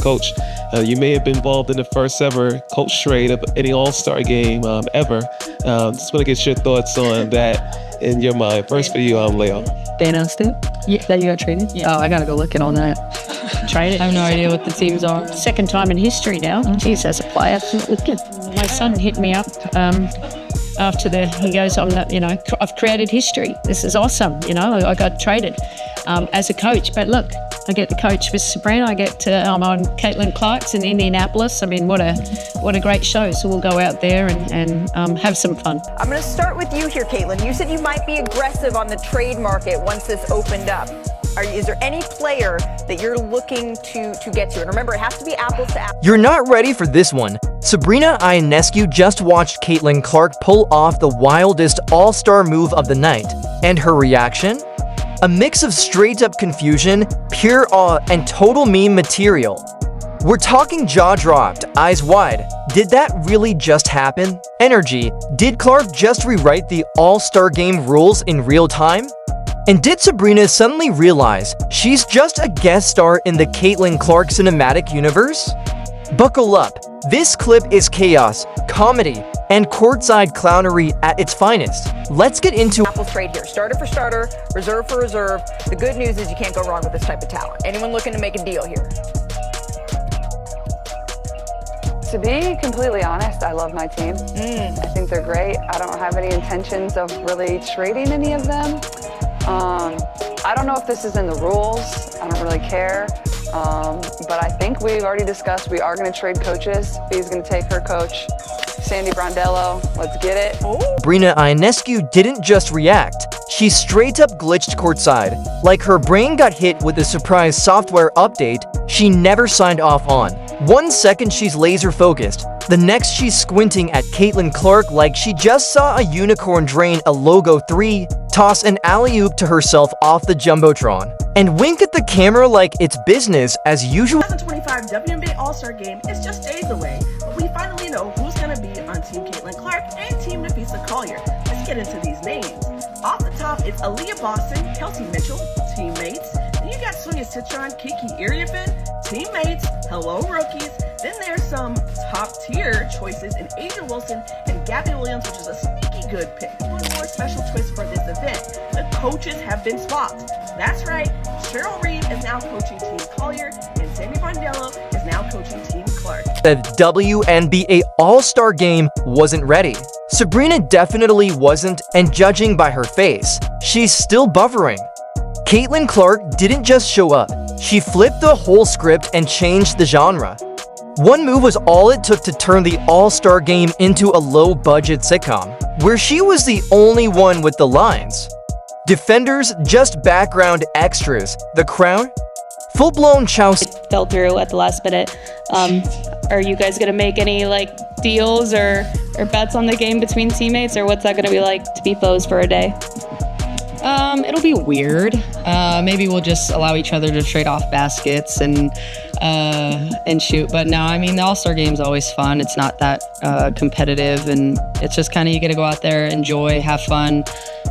Coach, you may have been involved in the first ever coach trade of any All-Star game ever. Just want to get your thoughts on that in your mind. First for you, Leo. Thanos did? Yeah. That you got traded? Yeah. Oh, I gotta go looking on that. Traded. I have no idea what the teams are. Second time in history now. Jeez, as a player. My son hit me up after he goes, I've created history. This is awesome. I got traded as a coach. But look, I get to coach with Sabrina. I'm on Caitlin Clark's in Indianapolis. I mean, what a great show. So we'll go out there and have some fun. I'm going to start with you here, Caitlin. You said you might be aggressive on the trade market once this opened up. Is there any player that you're looking to get to? And remember, it has to be apples to apples. You're not ready for this one. Sabrina Ionescu just watched Caitlin Clark pull off the wildest all-star move of the night. And her reaction? A mix of straight-up confusion, pure awe, and total meme material. We're talking jaw-dropped, eyes wide. Did that really just happen? Energy. Did Clark just rewrite the All-Star Game rules in real time? And did Sabrina suddenly realize she's just a guest star in the Caitlin Clark cinematic universe? Buckle up. This clip is chaos, comedy, and courtside clownery at its finest. Let's get into Apples trade here. Starter for starter, reserve for reserve. The good news is you can't go wrong with this type of talent. Anyone looking to make a deal here? To be completely honest, I love my team. I think they're great. I don't have any intentions of really trading any of them. I don't know if this is in the rules. I don't really care. But I think we've already discussed we are going to trade coaches. Bee's going to take her coach, Sandy Brondello. Let's get it. Sabrina Ionescu didn't just react. She straight up glitched courtside. Like her brain got hit with a surprise software update she never signed off on. 1 second she's laser focused. The next she's squinting at Caitlin Clark like she just saw a unicorn drain a logo 3, toss an alley-oop to herself off the Jumbotron, and wink at the camera like it's business as usual. The 2025 WNBA All-Star Game is just days away, but we finally know who's going to be on Team Caitlin Clark and Team Nafisa Collier. Let's get into these names. Off the top, it's Aaliyah Boston, Kelsey Mitchell, teammates. Then you got Sonia Citron, Kiki Iriafen, teammates. Hello, rookies. Then there's some top-tier choices in Asia Wilson and Gabby Williams, which is a sneaky good pick. One more special twist for this event. The coaches have been swapped. That's right, Cheryl Reeve is now coaching Team Collier, and Sandy Brondello is now coaching Team Clark. The WNBA All-Star Game wasn't ready. Sabrina definitely wasn't, and judging by her face, she's still buffering. Caitlin Clark didn't just show up. She flipped the whole script and changed the genre. One move was all it took to turn the All-Star Game into a low-budget sitcom, where she was the only one with the lines. Defenders, just background extras. The crowd? Full-blown chouse. Fell through at the last minute. Are you guys gonna make any deals or bets on the game between teammates, or what's that gonna be like to be foes for a day? It'll be weird. Maybe we'll just allow each other to trade off baskets and shoot. But no, I mean, the All-Star Game's always fun. It's not that competitive, and it's just kind of you get to go out there, enjoy, have fun,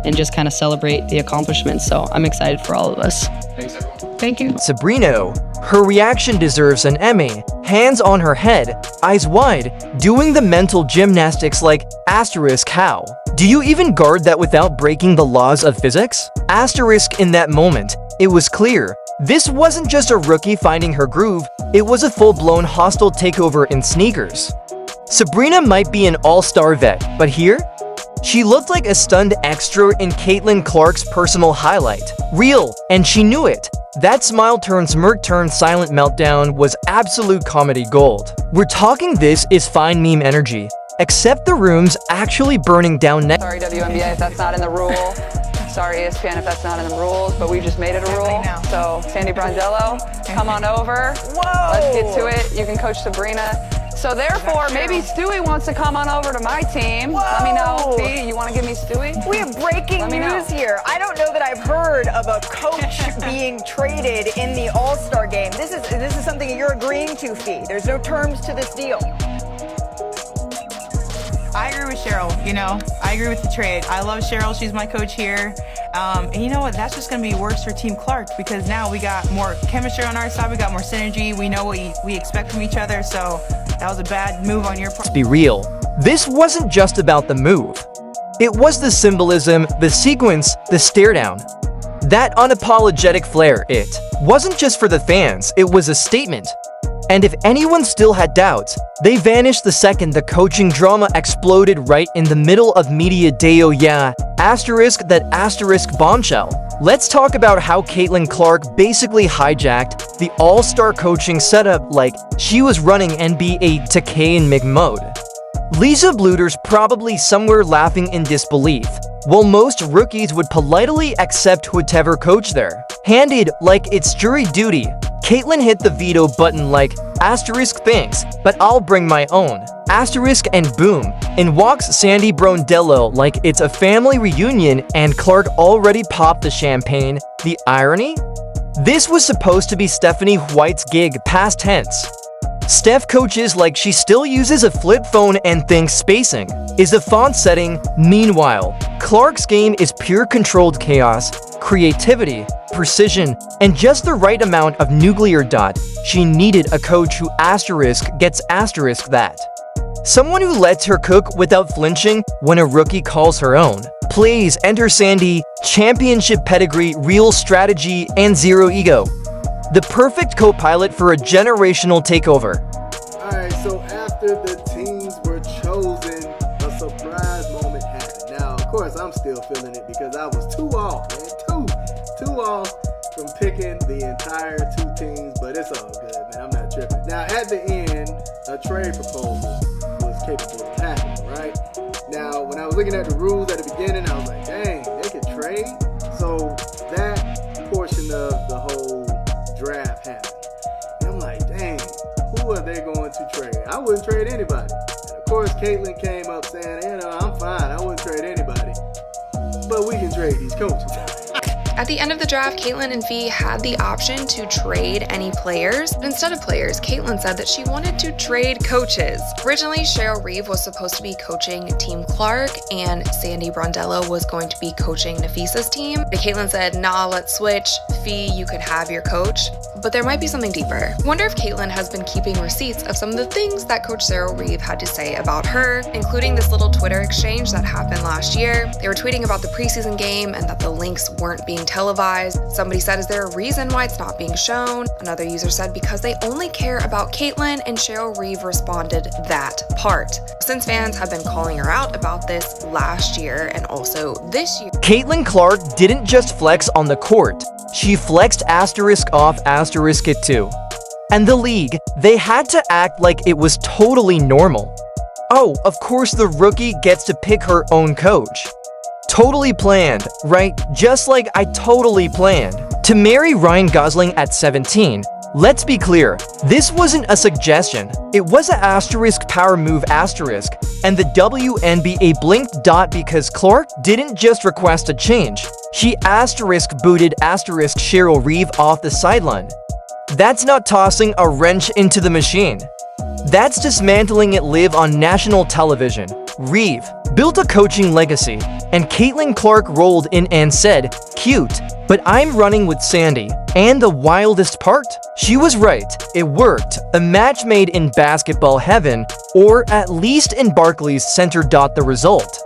and just kind of celebrate the accomplishments. So I'm excited for all of us. Thanks, everyone. Thank you. Sabrina, her reaction deserves an Emmy. Hands on her head, eyes wide, doing the mental gymnastics like asterisk how. Do you even guard that without breaking the laws of physics? Asterisk in that moment, it was clear. This wasn't just a rookie finding her groove, it was a full-blown hostile takeover in sneakers. Sabrina might be an all-star vet, but here? She looked like a stunned extra in Caitlin Clark's personal highlight. Real, and she knew it. That smile turned smirk turned silent meltdown was absolute comedy gold. We're talking this is fine meme energy, except the room's actually burning down next. Sorry, WNBA, if that's not in the rule. Sorry, ESPN, if that's not in the rules, but we just made it a rule. So, Sandy Brondello, come on over. Whoa! Let's get to it. You can coach Sabrina. So therefore, maybe Stewie wants to come on over to my team. Whoa. Let me know. B, you want to give me Stewie? We have breaking news here. I don't know that I've heard of a coach being traded in the All-Star Game. This is something you're agreeing to, Fee. There's no terms to this deal. I agree with Cheryl, I agree with the trade. I love Cheryl, she's my coach here. And you know what, that's just gonna be worse for Team Clark because now we got more chemistry on our side, we got more synergy, we know what we expect from each other, so that was a bad move on your part. Let's be real, this wasn't just about the move. It was the symbolism, the sequence, the stare down. That unapologetic flair, it wasn't just for the fans, it was a statement. And if anyone still had doubts, they vanished the second the coaching drama exploded right in the middle of media day. Oh yeah, asterisk that asterisk bombshell. Let's talk about how Caitlin Clark basically hijacked the all-star coaching setup like she was running NBA 2K in MIG mode. Lisa Bluder's probably somewhere laughing in disbelief, while most rookies would politely accept whatever coach there handed like it's jury duty. Caitlin hit the veto button like, asterisk thanks, but I'll bring my own, asterisk, and boom, in walks Sandy Brondello like it's a family reunion and Clark already popped the champagne. The irony? This was supposed to be Stephanie White's gig past tense. Steph coaches like she still uses a flip phone and thinks spacing is a font setting. Meanwhile, Clark's game is pure controlled chaos, creativity, precision, and just the right amount of nuclear dot. She needed a coach who asterisk gets asterisk that. Someone who lets her cook without flinching when a rookie calls her own. Please enter Sandy, championship pedigree, real strategy, and zero ego. The perfect co-pilot for a generational takeover. Alright, so after the teams were chosen, a surprise moment happened. Now, of course, I'm still feeling it because I was too off, man. Two off from picking the entire two teams, but it's all good, man. I'm not tripping. Now, at the end, a trade proposal was capable of happening, right? Now, when I was looking at the rules at the beginning, I was like, dang, they could trade? So that portion of the whole draft happened. And I'm like, dang, who are they going to trade? I wouldn't trade anybody. And of course, Caitlin came up saying, I'm fine, I wouldn't trade anybody. But we can trade these coaches. At the end of the draft, Caitlin and Fee had the option to trade any players, but instead of players, Caitlin said that she wanted to trade coaches. Originally, Cheryl Reeve was supposed to be coaching Team Clark, and Sandy Brondello was going to be coaching Nafisa's team. But Caitlin said, nah, let's switch. Fee, you could have your coach. But there might be something deeper. I wonder if Caitlin has been keeping receipts of some of the things that Coach Cheryl Reeve had to say about her, including this little Twitter exchange that happened last year. They were tweeting about the preseason game and that the links weren't being televised. Somebody said, is there a reason why it's not being shown? Another user said, because they only care about Caitlin, and Cheryl Reeve responded, that part. Since fans have been calling her out about this last year and also this year. Caitlin Clark didn't just flex on the court, she flexed asterisk off asterisk it too. And the league, they had to act like it was totally normal. Oh, of course the rookie gets to pick her own coach. Totally planned, right? Just like I totally planned to marry Ryan Gosling at 17. Let's be clear, this wasn't a suggestion. It was an asterisk power move asterisk, and the WNBA blinked dot because Clark didn't just request a change. She asterisk booted asterisk Cheryl Reeve off the sideline. That's not tossing a wrench into the machine. That's dismantling it live on national television. Reeve built a coaching legacy, and Caitlin Clark rolled in and said, cute, but I'm running with Sandy. And the wildest part? She was right, it worked. A match made in basketball heaven, or at least in Barclays Center. The result.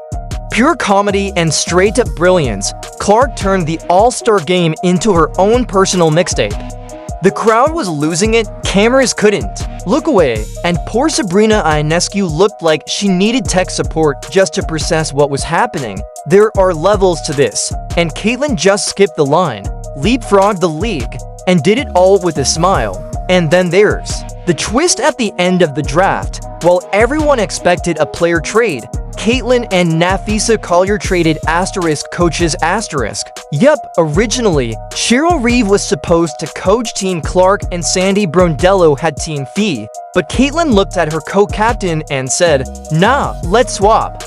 Pure comedy and straight-up brilliance, Clark turned the All-Star Game into her own personal mixtape. The crowd was losing it, cameras couldn't look away, and poor Sabrina Ionescu looked like she needed tech support just to process what was happening. There are levels to this, and Caitlin just skipped the line, leapfrogged the league, and did it all with a smile. And then there's the twist at the end of the draft. While everyone expected a player trade, Caitlin and Nafisa Collier traded asterisk coaches asterisk. Yup, originally, Cheryl Reeve was supposed to coach Team Clark and Sandy Brondello had Team Fee, but Caitlin looked at her co-captain and said, nah, let's swap.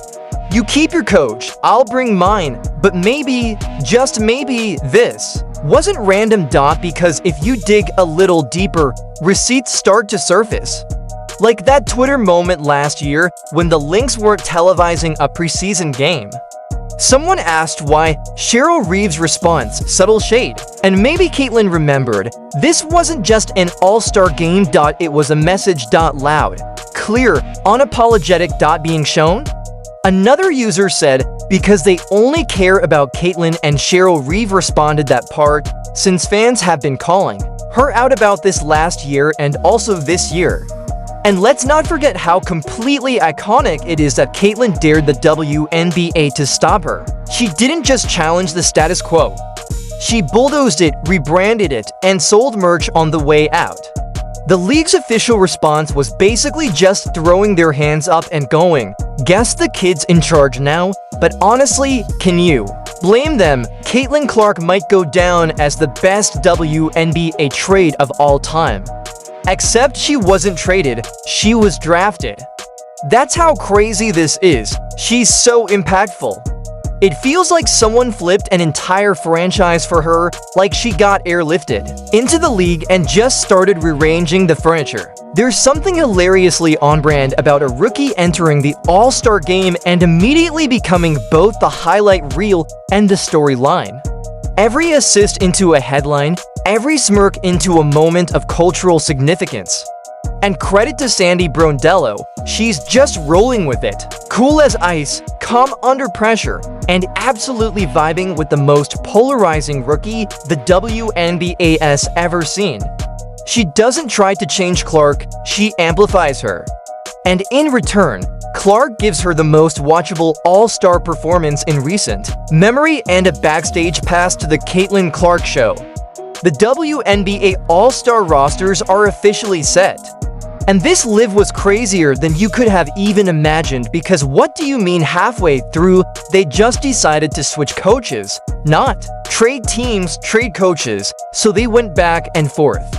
You keep your coach, I'll bring mine, but maybe, just maybe, this wasn't random. Because if you dig a little deeper, receipts start to surface. Like that Twitter moment last year when the Lynx weren't televising a preseason game. Someone asked why. Cheryl Reeves' response, subtle shade. And maybe Caitlyn remembered, this wasn't just an all-star game. It was a message. Loud, clear, unapologetic. Being shown. Another user said, because they only care about Caitlyn, and Cheryl Reeves responded that part, since fans have been calling her out about this last year and also this year. And let's not forget how completely iconic it is that Caitlyn dared the WNBA to stop her. She didn't just challenge the status quo. She bulldozed it, rebranded it, and sold merch on the way out. The league's official response was basically just throwing their hands up and going, guess the kid's in charge now, but honestly, can you blame them? Caitlyn Clark might go down as the best WNBA trade of all time. Except she wasn't traded, she was drafted. That's how crazy this is. She's so impactful. It feels like someone flipped an entire franchise for her, like she got airlifted into the league and just started rearranging the furniture. There's something hilariously on-brand about a rookie entering the All-Star Game and immediately becoming both the highlight reel and the storyline. Every assist into a headline, every smirk into a moment of cultural significance. And credit to Sandy Brondello, she's just rolling with it. Cool as ice, calm under pressure, and absolutely vibing with the most polarizing rookie the WNBA has ever seen. She doesn't try to change Clark, she amplifies her. And in return, Clark gives her the most watchable all-star performance in recent memory and a backstage pass to the Caitlyn Clark Show. The WNBA All-Star rosters are officially set. And this live was crazier than you could have even imagined, because what do you mean halfway through they just decided to switch coaches? Not trade teams, trade coaches, so they went back and forth.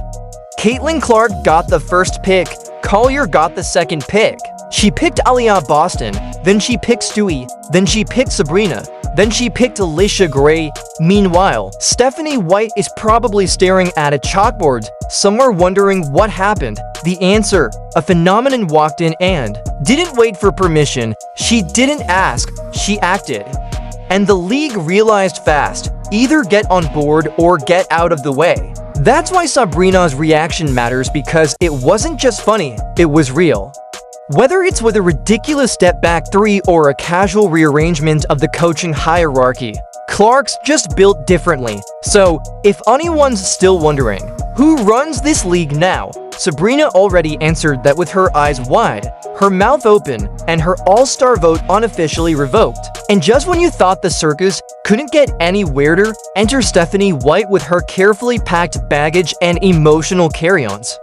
Caitlyn Clark got the first pick, Collier got the second pick. She picked Aliyah Boston, then she picked Stewie, then she picked Sabrina, then she picked Alicia Gray. Meanwhile, Stephanie White is probably staring at a chalkboard, somewhere wondering what happened. The answer, a phenomenon walked in and didn't wait for permission. She didn't ask, she acted. And the league realized fast, either get on board or get out of the way. That's why Sabrina's reaction matters, because it wasn't just funny, it was real. Whether it's with a ridiculous step-back three or a casual rearrangement of the coaching hierarchy, Clark's just built differently. So, if anyone's still wondering, who runs this league now? Sabrina already answered that with her eyes wide, her mouth open, and her all-star vote unofficially revoked. And just when you thought the circus couldn't get any weirder, enter Stephanie White with her carefully packed baggage and emotional carry-ons.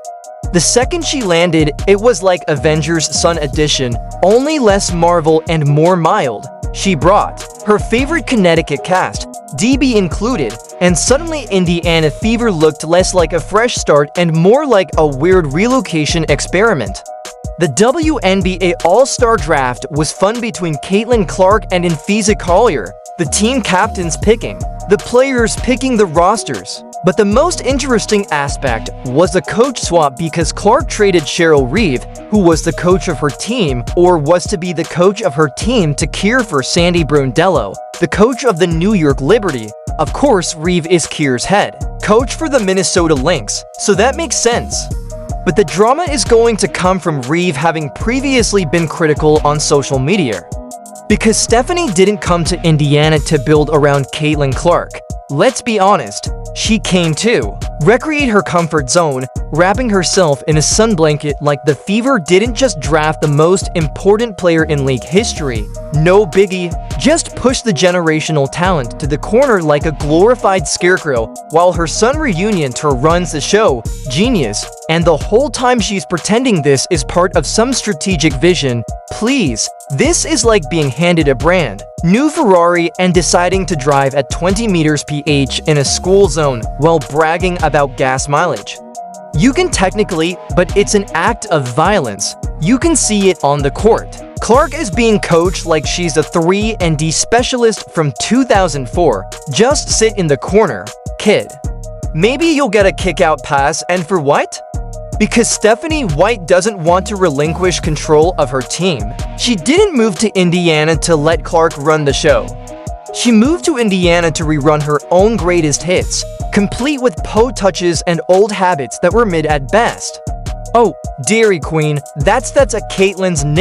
The second she landed, it was like Avengers Sun Edition, only less Marvel and more mild. She brought her favorite Connecticut cast, DB included, and suddenly Indiana Fever looked less like a fresh start and more like a weird relocation experiment. The WNBA All-Star Draft was fun between Caitlyn Clark and Nfisa Collier, the team captains picking, the players picking the rosters. But the most interesting aspect was the coach swap, because Clark traded Cheryl Reeves, who was the coach of her team, or was to be the coach of her team, to Keir for Sandy Brondello, the coach of the New York Liberty. Of course, Reeves is Keir's head coach for the Minnesota Lynx, so that makes sense. But the drama is going to come from Reeves having previously been critical on social media. Because Stephanie didn't come to Indiana to build around Caitlyn Clark. Let's be honest, she came to recreate her comfort zone, wrapping herself in a sun blanket like the Fever didn't just draft the most important player in league history. No biggie, just push the generational talent to the corner like a glorified scarecrow, while her son reunion tour runs the show. Genius. And the whole time she's pretending this is part of some strategic vision. Please, this is like being handed a brand new Ferrari and deciding to drive at 20 meters mph in a school zone while bragging about gas mileage. You can technically, but it's an act of violence. You can see it on the court. Clark is being coached like she's a 3-and-D specialist from 2004. Just sit in the corner, kid. Maybe you'll get a kick-out pass, and for what? Because Stephanie White doesn't want to relinquish control of her team, she didn't move to Indiana to let Clark run the show. She moved to Indiana to rerun her own greatest hits, complete with touches and old habits that were mid at best. Oh, Dairy Queen, that's a Caitlyn's nickname.